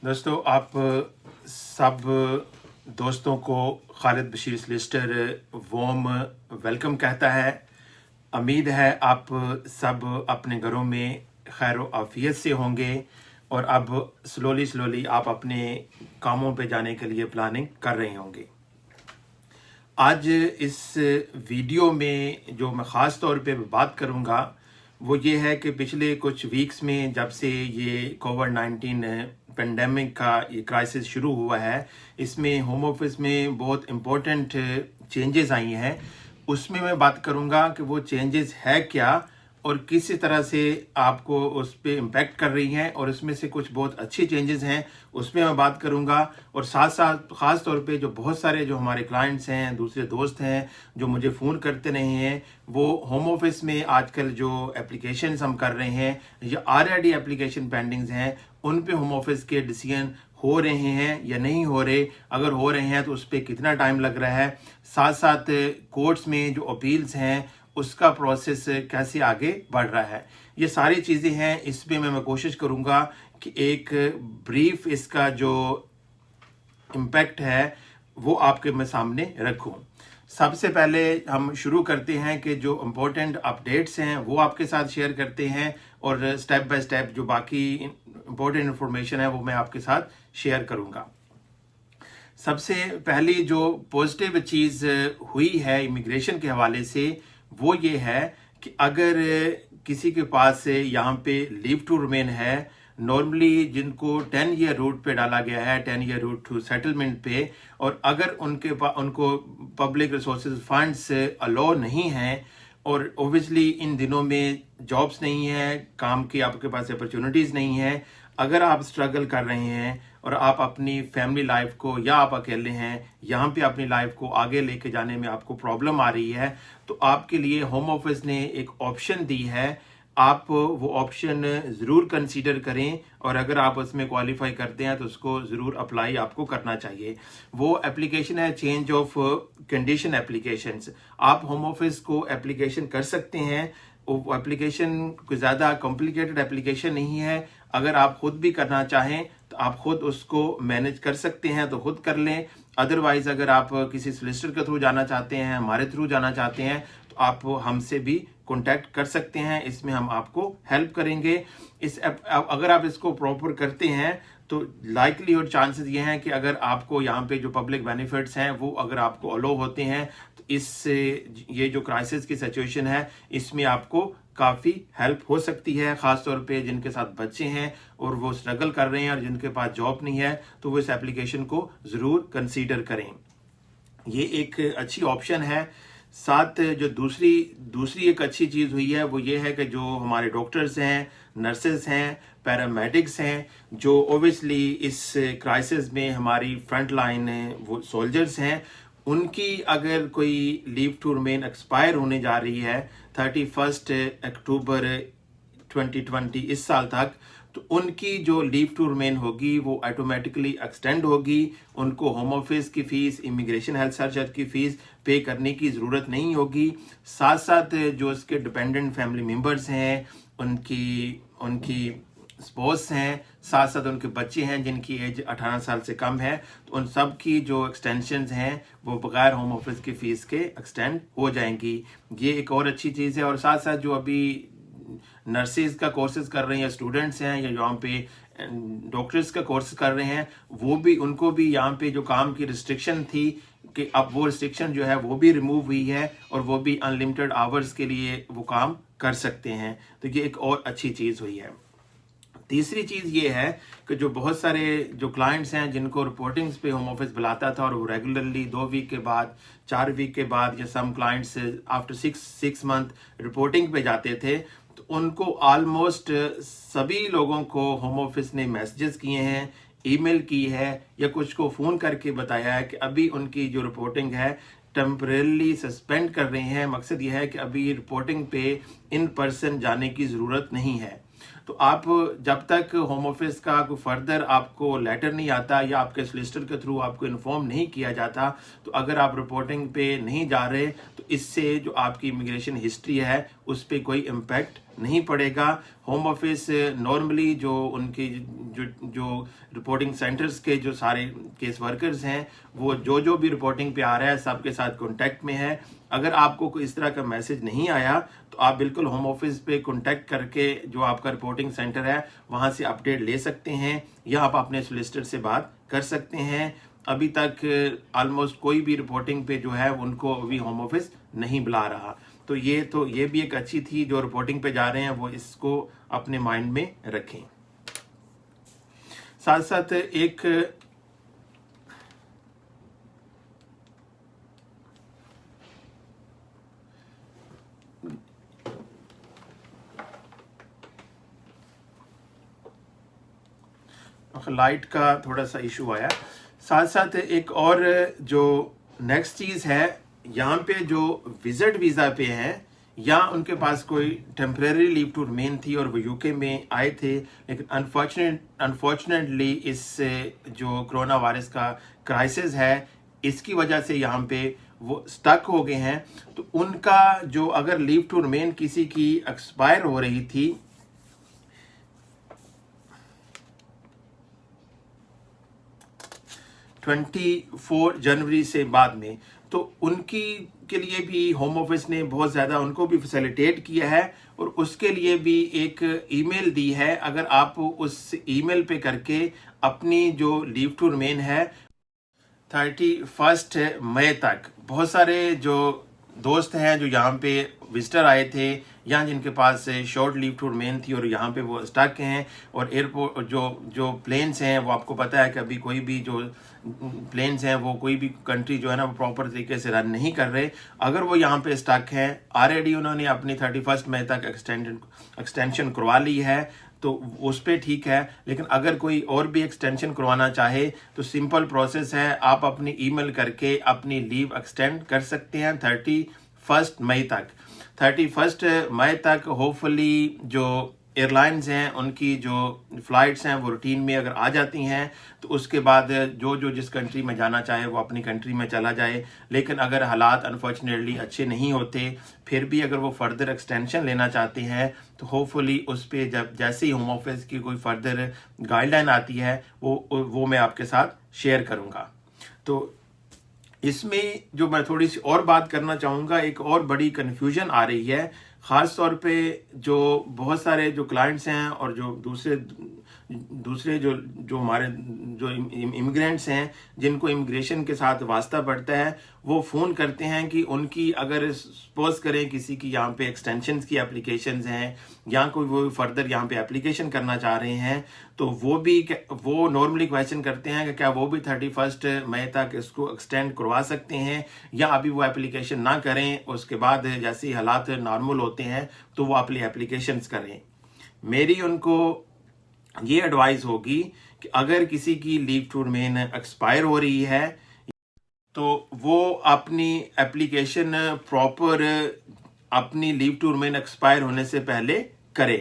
दोस्तों, आप सब दोस्तों को Khalid Bashir solicitor warm welcome कहता है। उम्मीद है आप सब अपने घरों में खैर आफियत से होंगे और अब स्लोली आप अपने कामों पे जाने के लिए प्लानिंग कर रहे होंगे। आज इस वीडियो में जो मैं ख़ास तौर पे बात करूँगा वो ये है कि पिछले कुछ वीक्स में जब से ये कोविड-19 पेंडेमिक का ये क्राइसिस शुरू हुआ है, इसमें होम ऑफिस में बहुत इम्पोर्टेंट चेंजेस आई हैं। उसमें मैं बात करूँगा कि वो चेंजेस है क्या और किस तरह से आपको उस पे इम्पैक्ट कर रही हैं, और उसमें से कुछ बहुत अच्छे चेंजेस हैं उसमें मैं बात करूंगा। और साथ साथ ख़ास तौर पे जो बहुत सारे जो हमारे क्लाइंट्स हैं, दूसरे दोस्त हैं जो मुझे फ़ोन करते रहे हैं, वो होम ऑफिस में आजकल जो एप्लीकेशंस हम कर रहे हैं या ऑलरेडी एप्लीकेशन पेंडिंग्स हैं, उन पे होम ऑफिस के डिसीजन हो रहे हैं या नहीं हो रहे, अगर हो रहे हैं तो उस पर कितना टाइम लग रहा है, साथ साथ कोर्ट्स में जो अपील्स हैं उसका प्रोसेस कैसे आगे बढ़ रहा है, ये सारी चीज़ें हैं। इसमें मैं कोशिश करूँगा कि एक ब्रीफ इसका जो इम्पैक्ट है वो आपके मैं सामने रखूँ। सबसे पहले हम शुरू करते हैं कि जो इम्पोर्टेंट अपडेट्स हैं वो आपके साथ शेयर करते हैं, और स्टेप बाय स्टेप जो बाकी इम्पोर्टेंट इन्फॉर्मेशन है वो मैं आपके साथ शेयर करूँगा। सबसे पहली जो पॉजिटिव चीज़ हुई है इमिग्रेशन के हवाले से वो ये है कि अगर किसी के पास यहाँ पे लीव टू रिमेन है, नॉर्मली जिनको 10 ईयर रूट पे डाला गया है, 10 ईयर रूट टू सेटलमेंट पे, और अगर उनको पब्लिक रिसोर्सेज फंड्स अलाउ नहीं है और ओबियसली इन दिनों में जॉब्स नहीं है, काम की आपके पास अपॉर्चुनिटीज़ नहीं है, अगर आप स्ट्रगल कर रहे हैं और आप अपनी फैमिली लाइफ को या आप अकेले हैं यहाँ पे अपनी लाइफ को आगे लेके जाने में आपको प्रॉब्लम आ रही है, तो आपके लिए होम ऑफिस ने एक ऑप्शन दी है। आप वो ऑप्शन ज़रूर कंसीडर करें, और अगर आप उसमें क्वालिफाई करते हैं तो उसको ज़रूर अप्लाई आपको करना चाहिए। वो एप्लीकेशन है चेंज ऑफ कंडीशन एप्लीकेशंस। आप होम ऑफिस को एप्लीकेशन कर सकते हैं। वो एप्लीकेशन कोई ज़्यादा कॉम्प्लिकेटेड एप्लीकेशन नहीं है। अगर आप खुद भी करना चाहें तो आप खुद उसको मैनेज कर सकते हैं तो खुद कर लें। अदरवाइज अगर आप किसी सॉलिसिटर के थ्रू जाना चाहते हैं, हमारे थ्रू जाना चाहते हैं, तो आप हमसे भी कांटेक्ट कर सकते हैं। इसमें हम आपको हेल्प करेंगे। अगर आप इसको प्रॉपर करते हैं तो लाइकली और चांसेस ये हैं कि अगर आपको यहाँ पे जो पब्लिक बेनिफिट्स हैं वो अगर आपको अलो होते हैं तो इससे ये जो क्राइसिस की सिचुएशन है इसमें आपको काफ़ी हेल्प हो सकती है। ख़ास तौर पे जिनके साथ बच्चे हैं और वो स्ट्रगल कर रहे हैं और जिनके पास जॉब नहीं है, तो वो इस एप्लीकेशन को ज़रूर कंसीडर करें। ये एक अच्छी ऑप्शन है। साथ जो दूसरी एक अच्छी चीज़ हुई है वो ये है कि जो हमारे डॉक्टर्स हैं, नर्सेस हैं, पैरामेडिक्स हैं, जो ओबियसली इस क्राइसिस में हमारी फ्रंट लाइन वो सोल्जर्स हैं, उनकी अगर कोई लीव टू रिमेन एक्सपायर होने जा रही है 31 अक्टूबर 2020 इस साल तक, तो उनकी जो लीव टू रिमेन होगी वो ऑटोमेटिकली एक्सटेंड होगी। उनको होम ऑफिस की फ़ीस, इमिग्रेशन हेल्थ सर्विस की फ़ीस पे करने की ज़रूरत नहीं होगी। साथ साथ जो उसके डिपेंडेंट फैमिली मेम्बर्स हैं, उनकी स्पोर्ट्स हैं, साथ साथ उनके बच्चे हैं जिनकी एज 18 साल से कम है, तो उन सब की जो एक्सटेंशंस हैं वो बगैर होम ऑफिस की फ़ीस के एक्सटेंड हो जाएंगी। ये एक और अच्छी चीज़ है। और साथ साथ जो अभी नर्सेज का कोर्सेज कर रहे हैं, स्टूडेंट्स हैं या यहाँ पे डॉक्टर्स का कोर्स कर रहे हैं, उनको भी यहाँ पे जो काम की रिस्ट्रिक्शन थी कि अब वो रिस्ट्रिक्शन जो है वो भी रिमूव हुई है और वो भी अनलिमिटेड आवर्स के लिए वो काम कर सकते हैं। तो ये एक और अच्छी चीज़ हुई है। तीसरी चीज़ ये है कि जो बहुत सारे जो क्लाइंट्स हैं जिनको रिपोर्टिंग्स पे होम ऑफिस बुलाता था और वो रेगुलरली 2 वीक के बाद, 4 वीक के बाद, या some clients after 6 month reporting पे जाते थे, तो उनको ऑलमोस्ट सभी लोगों को होम ऑफिस ने मैसेजेस किए हैं, ईमेल की है, या कुछ को फ़ोन करके बताया है कि अभी उनकी जो रिपोर्टिंग है टेम्परेली सस्पेंड कर रहे हैं। मकसद यह है कि अभी रिपोर्टिंग पे इन पर्सन जाने की ज़रूरत नहीं है। तो आप जब तक होम ऑफिस का कोई फर्दर आपको लेटर नहीं आता या आपके सॉलिसिटर के थ्रू आपको इन्फॉर्म नहीं किया जाता, तो अगर आप रिपोर्टिंग पे नहीं जा रहे तो इससे जो आपकी इमिग्रेशन हिस्ट्री है उस पर कोई इम्पैक्ट नहीं पड़ेगा। होम ऑफिस नॉर्मली जो उनके जो जो रिपोर्टिंग सेंटर्स के जो सारे केस वर्कर्स हैं वो जो भी रिपोर्टिंग पे आ रहा है सबके साथ कांटेक्ट में है। अगर आपको कोई इस तरह का मैसेज नहीं आया तो आप बिल्कुल होम ऑफिस पे कांटेक्ट करके जो आपका रिपोर्टिंग सेंटर है वहां से अपडेट ले सकते हैं या आप अपने सोलिसिटर से बात कर सकते हैं। अभी तक ऑलमोस्ट कोई भी रिपोर्टिंग पे जो है उनको अभी होम ऑफिस नहीं बुला रहा। तो ये भी एक अच्छी थी, जो रिपोर्टिंग पे जा रहे हैं वो इसको अपने माइंड में रखें। साथ साथ एक लाइट का थोड़ा सा इशू आया। साथ साथ एक और जो नेक्स्ट चीज है, यहाँ पे जो विजिट वीजा पे हैं या उनके पास कोई टेम्परेरी लीव टू रिमेन थी और वो यूके में आए थे, लेकिन अनफॉर्चुनेटली इस जो कोरोना वायरस का क्राइसिस है इसकी वजह से यहाँ पे वो स्टक हो गए हैं, तो उनका जो अगर लीव टू रिमेन किसी की एक्सपायर हो रही थी 24 जनवरी से बाद में, तो उनकी के लिए भी होम ऑफिस ने बहुत ज़्यादा उनको भी फैसिलिटेट किया है और उसके लिए भी एक ईमेल दी है। अगर आप उस ईमेल पे करके अपनी जो लीव टू रिमेन है 31 मई तक, बहुत सारे जो दोस्त हैं जो यहाँ पे विजिटर आए थे या जिनके पास शॉर्ट लीव टू रिमेन थी और यहाँ पे वो स्टक हैं, और एयरपोर्ट जो प्लेन्स हैं वो आपको पता है कि अभी कोई भी जो प्लेन्स हैं वो कोई भी कंट्री जो है ना वो प्रॉपर तरीके से रन नहीं कर रहे। अगर वो यहाँ पे स्टक हैं, ऑलरेडी उन्होंने अपनी 31 मई तक एक्सटेंशन करवा ली है तो उस पर ठीक है, लेकिन अगर कोई और भी एक्सटेंशन करवाना चाहे तो सिंपल प्रोसेस है, आप अपनी ईमेल करके अपनी लीव एक्सटेंड कर सकते हैं 31 मई तक। 31 मई तक होपफुली जो एयरलाइंस हैं उनकी जो फ्लाइट्स हैं वो रूटीन में अगर आ जाती हैं तो उसके बाद जो जिस कंट्री में जाना चाहे वो अपनी कंट्री में चला जाए। लेकिन अगर हालात अनफॉर्चुनेटली अच्छे नहीं होते, फिर भी अगर वो फर्दर एक्सटेंशन लेना चाहते हैं तो होपफुली उस पर जब जैसे ही होम ऑफिस की कोई फर्दर गाइडलाइन आती है वो मैं आपके साथ शेयर करूँगा। तो इसमें जो मैं थोड़ी सी और बात करना चाहूँगा, एक और बड़ी कन्फ्यूजन आ रही है, ख़ास तौर पे जो बहुत सारे जो क्लाइंट्स हैं और जो दूसरे जो हमारे जो इमिग्रेंट्स हैं जिनको इमिग्रेशन के साथ वास्ता पड़ता है, वो फ़ोन करते हैं कि उनकी अगर सपोज करें किसी की यहाँ पे एक्सटेंशंस की एप्लीकेशंस हैं या कोई वो फर्दर यहाँ पे एप्लीकेशन करना चाह रहे हैं, तो वो नॉर्मली क्वेश्चन करते हैं कि क्या वो भी 31 मई तक इसको एक्सटेंड करवा सकते हैं या अभी वो एप्लीकेशन ना करें, उसके बाद जैसे ही हालात नॉर्मल होते हैं तो वो अपनी एप्लीकेशंस करें। मेरी उनको ये एडवाइस होगी कि अगर किसी की लीव टू रिमेन एक्सपायर हो रही है तो वो अपनी एप्लीकेशन प्रॉपर अपनी लीव टू रिमेन एक्सपायर होने से पहले करे,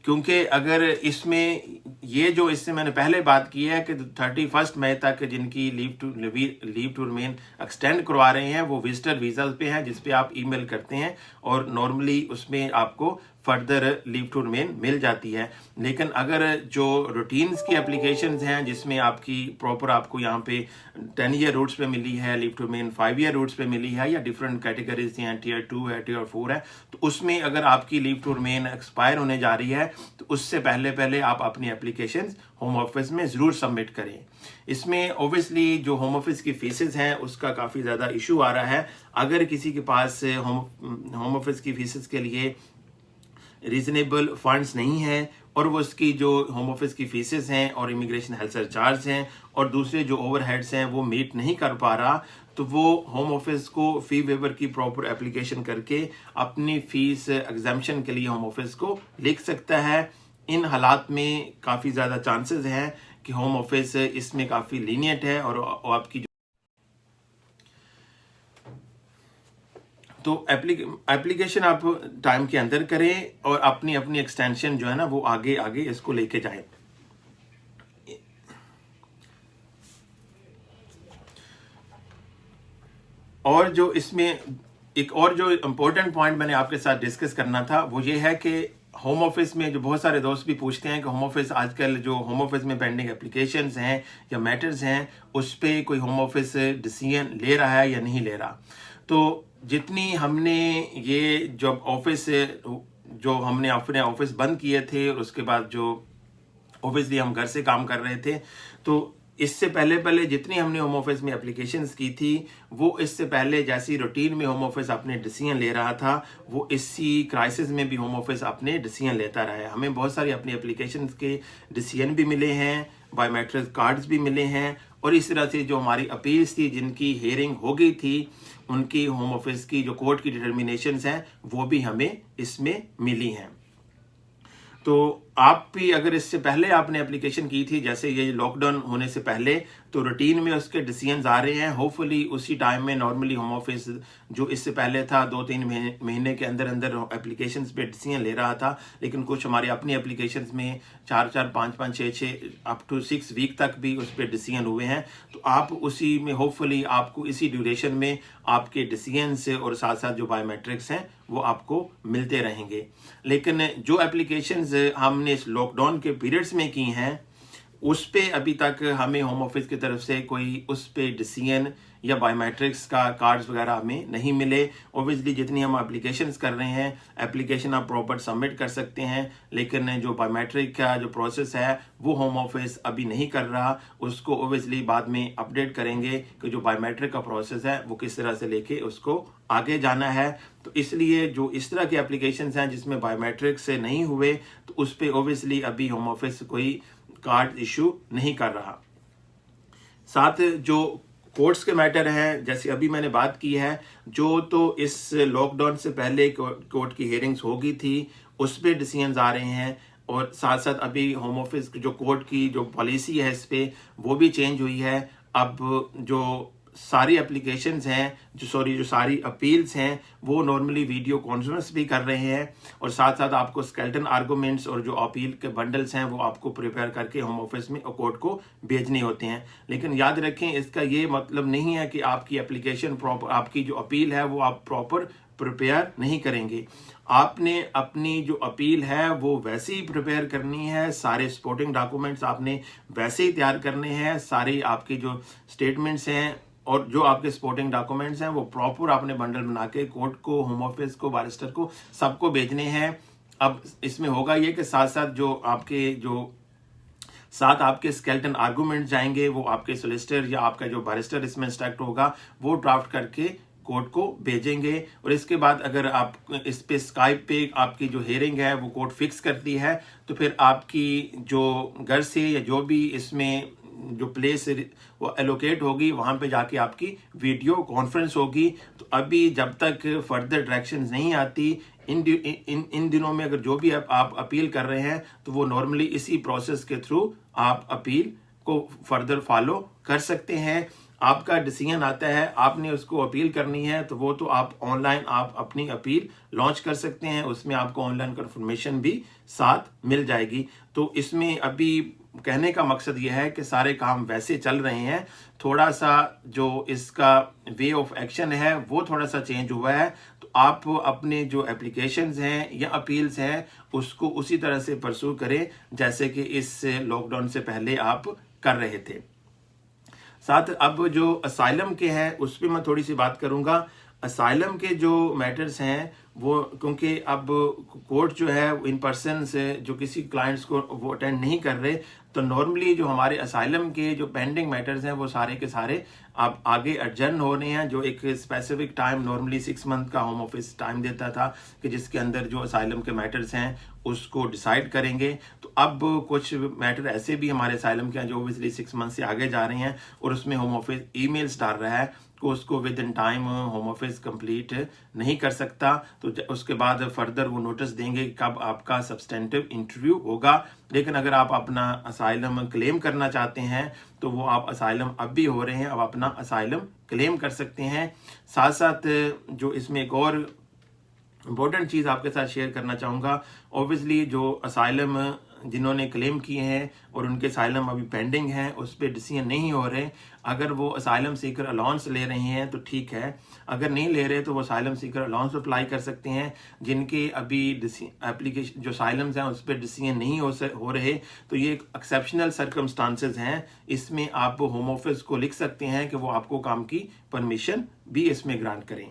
क्योंकि अगर इसमें ये जो इससे मैंने पहले बात की है कि 31 मई तक जिनकी लीव टू रिमेन एक्सटेंड करवा रहे हैं वो विजिटर वीजा पे हैं जिस पे आप ईमेल करते हैं और नॉर्मली उसमें आपको फर्दर लीव टू रिमेन मिल जाती है। लेकिन अगर जो रूटीन्स की एप्लीकेशंस हैं जिसमें आपकी प्रॉपर आपको यहाँ पे 10 ईयर रूट्स पे मिली है leave to remain, 5 year routes पे मिली है या डिफरेंट कैटेगरीज हैं, टीयर 2 है, टीयर 4 है, तो उसमें अगर आपकी लीव टू रिमेन एक्सपायर होने जा रही है तो उससे पहले आप अपनी एप्लीकेशन होम ऑफिस में ज़रूर सबमिट करें। इसमें ओबियसली जो होम ऑफिस की फीसेस हैं उसका काफ़ी ज़्यादा इशू आ रहा है। अगर किसी के पास होम ऑफिस की फीसेस के लिए रीजनेबल फंड्स नहीं है और वो उसकी जो होम ऑफिस की फीसेस हैं और इमिग्रेशन हेल्थ सरचार्ज हैं और दूसरे जो ओवरहेड्स हैं वो मीट नहीं कर पा रहा, तो वो होम ऑफिस को फी वेवर की प्रॉपर एप्लीकेशन करके अपनी फीस एग्जाम्पशन के लिए होम ऑफिस को लिख सकता है। इन हालात में काफ़ी ज़्यादा चांसेस हैं कि होम ऑफिस इसमें काफ़ी लीनियंट है और आपकी तो एप्लीकेशन आप टाइम के अंदर करें और अपनी एक्सटेंशन जो है ना वो आगे इसको लेके जाएं। और जो इसमें एक और जो इम्पोर्टेंट पॉइंट मैंने आपके साथ डिस्कस करना था वो ये है कि होम ऑफिस में जो बहुत सारे दोस्त भी पूछते हैं कि होम ऑफिस आजकल जो होम ऑफिस में पेंडिंग एप्लीकेशंस हैं या मैटर्स हैं उस पर कोई होम ऑफिस डिसीजन ले रहा है या नहीं ले रहा। तो जितनी हमने ये जब ऑफिस जो हमने अपने ऑफिस बंद किए थे और उसके बाद जो ऑब्वियसली हम घर से काम कर रहे थे, तो इससे पहले पहले जितनी हमने होम ऑफिस में एप्लीकेशंस की थी वो इससे पहले जैसी रूटीन में होम ऑफिस अपने डिसीजन ले रहा था वो इसी क्राइसिस में भी होम ऑफिस अपने डिसीजन लेता रहा है। हमें बहुत सारी अपनी एप्लीकेशंस के डिसीजन भी मिले हैं, बायोमेट्रिक कार्ड्स भी मिले हैं, और इस तरह से जो हमारी अपील्स थी जिनकी हेयरिंग हो गई थी उनकी होम ऑफिस की जो कोर्ट की डिटर्मिनेशंस हैं वो भी हमें इसमें मिली हैं। तो आप भी अगर इससे पहले आपने एप्लीकेशन की थी, जैसे ये लॉकडाउन होने से पहले, तो रूटीन में उसके डिसीजंस आ रहे हैं। होपफुली उसी टाइम में नॉर्मली होम ऑफिस जो इससे पहले था 2-3 महीने के अंदर अंदर एप्लीकेशंस पे डिसीजन ले रहा था, लेकिन कुछ हमारी अपनी एप्लीकेशंस में 4-4, 5-5, 6-6 अप टू 6 वीक तक भी उस पर डिसीजन हुए हैं। तो आप उसी में होपफुली आपको इसी ड्यूरेशन में आपके डिसीजंस और साथ साथ जो बायोमेट्रिक्स हैं वो आपको मिलते रहेंगे। लेकिन जो एप्लीकेशंस हमने इस लॉकडाउन के पीरियड्स में की हैं उस पे अभी तक हमें होम ऑफिस की तरफ से कोई उस पे डिसीजन या बायोमेट्रिक्स का कार्ड्स वगैरह हमें नहीं मिले। ऑब्वियसली जितनी हम एप्लीकेशंस कर रहे हैं, एप्लीकेशन आप प्रॉपर सबमिट कर सकते हैं, लेकिन जो बायोमेट्रिक का जो प्रोसेस है वो होम ऑफिस अभी नहीं कर रहा। उसको ऑब्वियसली बाद में अपडेट करेंगे कि जो बायोमेट्रिक का प्रोसेस है वो किस तरह से लेके उसको आगे जाना है। तो इसलिए जो इस तरह की एप्लीकेशंस हैं जिसमें बायोमेट्रिक से नहीं हुए तो उस पर ऑब्वियसली अभी होम ऑफिस कोई कार्ड इशू नहीं कर रहा। साथ जो कोर्ट्स के मैटर हैं, जैसे अभी मैंने बात की है, जो तो इस लॉकडाउन से पहले कोर्ट की हियरिंग्स होगी थी उस पर डिसीजंस आ रहे हैं, और साथ साथ अभी होम ऑफिस जो कोर्ट की जो पॉलिसी है इस पे वो भी चेंज हुई है। अब जो सारी एप्लीकेशंस हैं जो सारी अपील्स हैं वो नॉर्मली वीडियो कॉन्फ्रेंस भी कर रहे हैं, और साथ साथ आपको स्केलेटन आर्गूमेंट्स और जो अपील के बंडल्स हैं वो आपको प्रिपेयर करके होम ऑफिस में कोर्ट को भेजने होते हैं। लेकिन याद रखें इसका ये मतलब नहीं है कि आपकी एप्लीकेशन प्रॉपर, आपकी जो अपील है वो आप प्रॉपर प्रिपेयर नहीं करेंगे। आपने अपनी जो अपील है वो वैसे ही प्रिपेयर करनी है, सारे सपोर्टिंग डॉक्यूमेंट्स आपने वैसे ही तैयार करने हैं, सारे आपके जो स्टेटमेंट्स हैं और जो आपके सपोर्टिंग डॉक्यूमेंट्स हैं वो प्रॉपर आपने बंडल बना के कोर्ट को, होम ऑफिस को, बारिस्टर को सबको भेजने हैं। अब इसमें होगा ये कि साथ साथ आपके स्केलेटन आर्गूमेंट जाएंगे, वो आपके सोलिसिटर या आपका जो बारिस्टर इसमें इंस्ट्रक्ट होगा वो ड्राफ्ट करके कोर्ट को भेजेंगे। और इसके बाद अगर आप इस पे स्काइप पे आपकी जो हियरिंग है वो कोर्ट फिक्स करती है तो फिर आपकी जो घर से या जो भी इसमें जो प्लेस वो एलोकेट होगी वहां पे जाके आपकी वीडियो कॉन्फ्रेंस होगी। तो अभी जब तक फर्दर डायरेक्शंस नहीं आती इन दिनों में अगर जो भी आप अपील कर रहे हैं तो वो नॉर्मली इसी प्रोसेस के थ्रू आप अपील को फर्दर फॉलो कर सकते हैं। आपका डिसीजन आता है, आपने उसको अपील करनी है तो वो तो आप ऑनलाइन आप अपनी अपील लॉन्च कर सकते हैं, उसमें आपको ऑनलाइन कंफर्मेशन भी साथ मिल जाएगी। तो इसमें अभी कहने का मकसद ये है कि सारे काम वैसे चल रहे हैं, थोड़ा सा जो इसका वे ऑफ एक्शन है वो थोड़ा सा चेंज हुआ है। तो आप अपने जो एप्लीकेशंस हैं या अपील्स हैं उसको उसी तरह से परस्यू करें जैसे कि इस लॉकडाउन से पहले आप कर रहे थे। साथ अब जो असाइलम के हैं उस पर मैं थोड़ी सी बात करूंगा। असाइलम के जो मैटर्स हैं वो क्योंकि अब कोर्ट जो है इन पर्सन से जो किसी क्लाइंट्स को वो अटेंड नहीं कर रहे, तो नॉर्मली जो हमारे असाइलम के जो पेंडिंग मैटर्स हैं वो सारे के सारे अब आगे एडजर्न हो रहे हैं। जो एक स्पेसिफिक टाइम नॉर्मली 6 मंथ का होम ऑफिस टाइम देता था कि जिसके अंदर जो असाइलम के मैटर्स हैं उसको डिसाइड करेंगे, तो अब कुछ मैटर ऐसे भी हमारे असाइलम के हैं जो ओबियसली 6 मंथ से आगे जा रहे हैं और उसमें होम ऑफिस ईमेल्स डाल रहा है को उसको with in time home office complete नहीं कर सकता। तो उसके बाद फर्दर वो नोटिस देंगे कि कब आपका सब्सटेंटिव इंटरव्यू होगा। लेकिन अगर आप अपना असाइलम क्लेम करना चाहते हैं तो वो आप असाइलम अब भी हो रहे हैं, अब अपना असाइलम क्लेम कर सकते हैं। साथ साथ जो इसमें एक और इम्पोर्टेंट चीज़ आपके साथ शेयर करना चाहूँगा, ऑब्वियसली जो असाइलम जिन्होंने क्लेम किए हैं और उनके असाइलम अभी पेंडिंग हैं, उस पर डिसीजन नहीं हो रहे। अगर वो असाइलम सीकर अलाउंस ले रहे हैं तो ठीक है, अगर नहीं ले रहे तो वो असाइलम सीकर अलाउंस अप्लाई कर सकते हैं। जिनके अभी एप्लीकेशन जो असाइलम्स हैं उस पर डिसीजन नहीं हो रहे, तो ये एक एक्सेप्शनल सर्कमस्टांसेस हैं। इसमें आप होम ऑफिस को लिख सकते हैं कि वो आपको काम की परमिशन भी इसमें ग्रांट करें।